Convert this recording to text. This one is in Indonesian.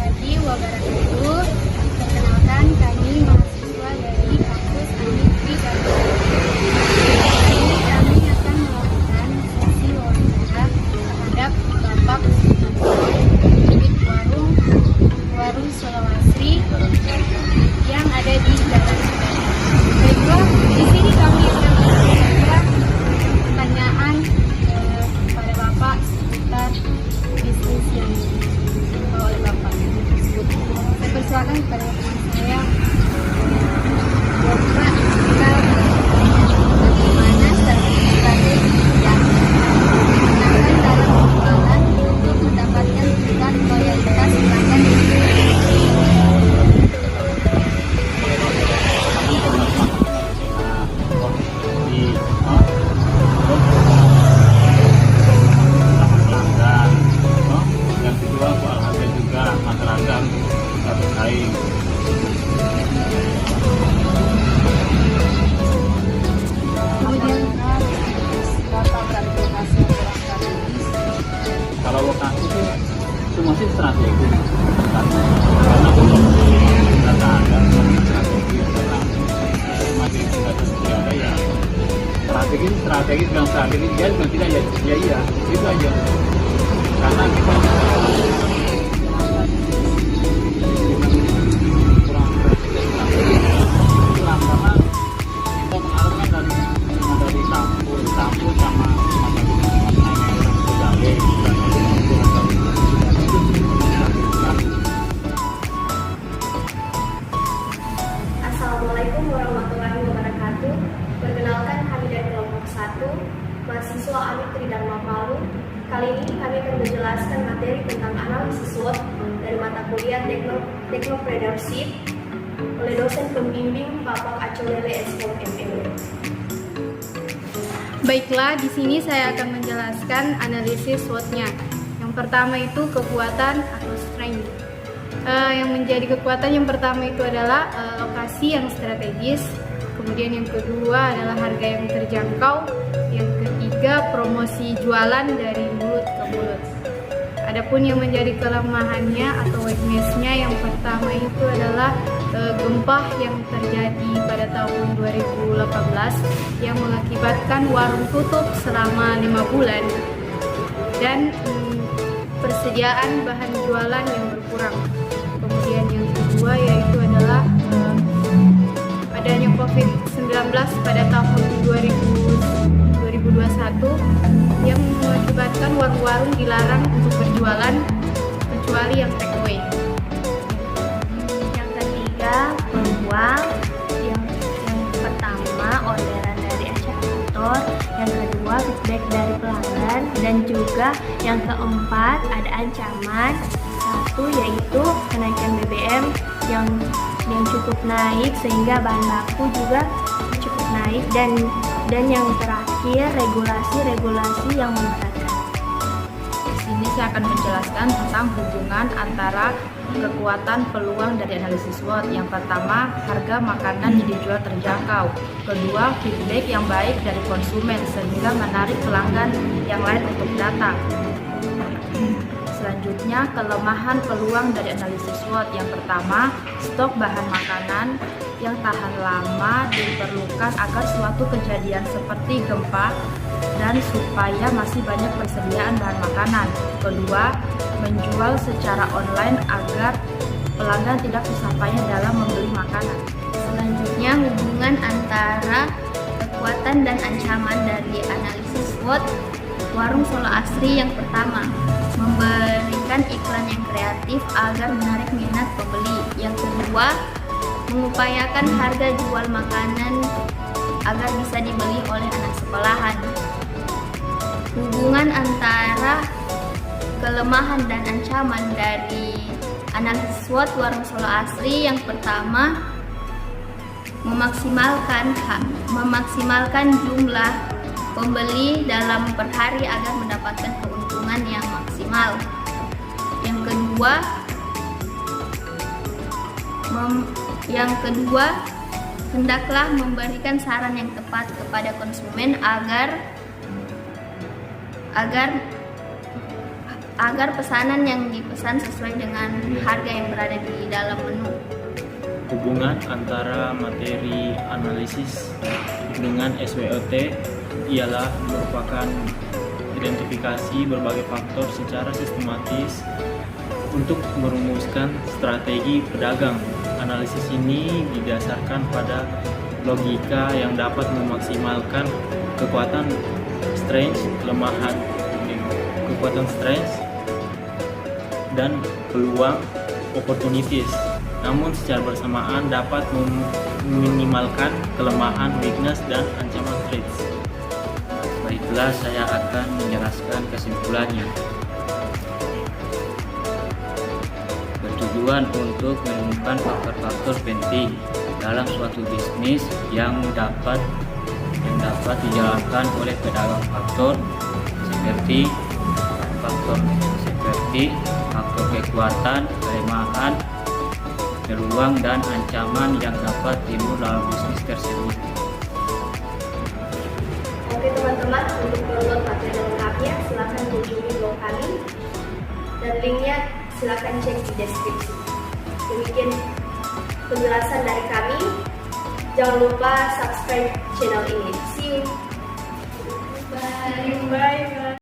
warahmatullahi wabarakatuh. Perkenalkan, kami mahasiswa dari kampus Amikri Bandung. Ini kami akan melakukan sesi wawancara terhadap Bapak pemilik warung Solo Asri yang ada di Jalan Sudirman. Baiklah, di sini kami akan melakukan pertanyaan kepada Bapak seputar bisnis yang dibawa oleh Bapak tersebut. Saya persilakan kepada teman saya, Bapak, kita bagaimana strategi yang digunakan dalam penjualan untuk mendapatkan tingkat loyalitas pelanggan. Kalau lokasi itu masih strategi karena data ada strategi karena masih sudah ada ya strategi bilang strategi dia juga tidak ya iya itu aja karena kita kurang karena kita mengalami dari campur sama Assalamualaikum warahmatullahi wabarakatuh. Perkenalkan, kami dari kelompok 1, mahasiswa Amikri Dharma Palu. Kali ini kami akan menjelaskan materi tentang analisis SWOT dari mata kuliah Technopreneurship oleh dosen pembimbing Bapak Acolele Eskom MM. Baiklah, di sini saya akan menjelaskan analisis SWOT-nya. Yang pertama itu kekuatan atau strength. Yang menjadi kekuatan yang pertama itu adalah lokasi yang strategis. Kemudian yang kedua adalah harga yang terjangkau. Yang ketiga promosi jualan dari mulut ke mulut. Adapun yang menjadi kelemahannya atau weakness-nya yang pertama itu adalah gempa yang terjadi pada tahun 2018 yang mengakibatkan warung tutup selama 5 bulan dan persediaan bahan jualan yang berkurang. Kemudian yang kedua yaitu adalah adanya COVID-19 pada tahun 2021 yang mengakibatkan warung-warung dilarang untuk berjualan kecuali yang take away. Yang ketiga, peluang. Yang pertama, orderan dari eksekutor. Yang kedua, feedback dari pelanggan. Dan juga yang keempat, ada ancaman. Satu yaitu kenaikan BBM yang cukup naik sehingga bahan baku juga cukup naik, dan yang terakhir regulasi yang memberatkan. Di sini saya akan menjelaskan tentang hubungan antara kekuatan peluang dari analisis SWOT. Yang pertama, harga makanan yang dijual terjangkau. Kedua, feedback yang baik dari konsumen sehingga menarik pelanggan yang lain untuk datang. Selanjutnya, kelemahan peluang dari analisis SWOT. Yang pertama, stok bahan makanan yang tahan lama diperlukan agar suatu kejadian seperti gempa dan supaya masih banyak persediaan bahan makanan. Kedua, menjual secara online agar pelanggan tidak susah payah dalam membeli makanan. Selanjutnya, hubungan antara kekuatan dan ancaman dari analisis SWOT warung Solo Asri. Yang pertama, memberikan iklan yang kreatif agar menarik minat pembeli. Yang kedua, mengupayakan harga jual makanan agar bisa dibeli oleh anak sekolahan. Hubungan antara kelemahan dan ancaman dari analisis SWOT warung Solo Asri. Yang pertama, memaksimalkan jumlah pembeli dalam per hari agar mendapatkan keuntungan yang maksimal. Yang kedua, hendaklah memberikan saran yang tepat kepada konsumen agar agar pesanan yang dipesan sesuai dengan harga yang berada di dalam menu. Hubungan antara materi analisis dengan SWOT ialah merupakan identifikasi berbagai faktor secara sistematis untuk merumuskan strategi pedagang. Analisis ini didasarkan pada logika yang dapat memaksimalkan kekuatan strength, kelemahan, kekuatan strength dan peluang opportunities. Namun secara bersamaan dapat meminimalkan kelemahan, weakness, dan ancaman threats. Baiklah, saya akan menjelaskan kesimpulannya. Bertujuan untuk menemukan faktor-faktor penting dalam suatu bisnis yang dapat dijalankan oleh pedagang, faktor seperti faktor kekuatan, kelemahan, peluang, dan ancaman yang dapat timbul dalam bisnis tersebut. Oke teman-teman, untuk download materi lengkapnya silakan kunjungi blog kami dan linknya silakan cek di deskripsi. Demikian penjelasan dari kami. Jangan lupa subscribe channel ini. See you. Bye. Bye.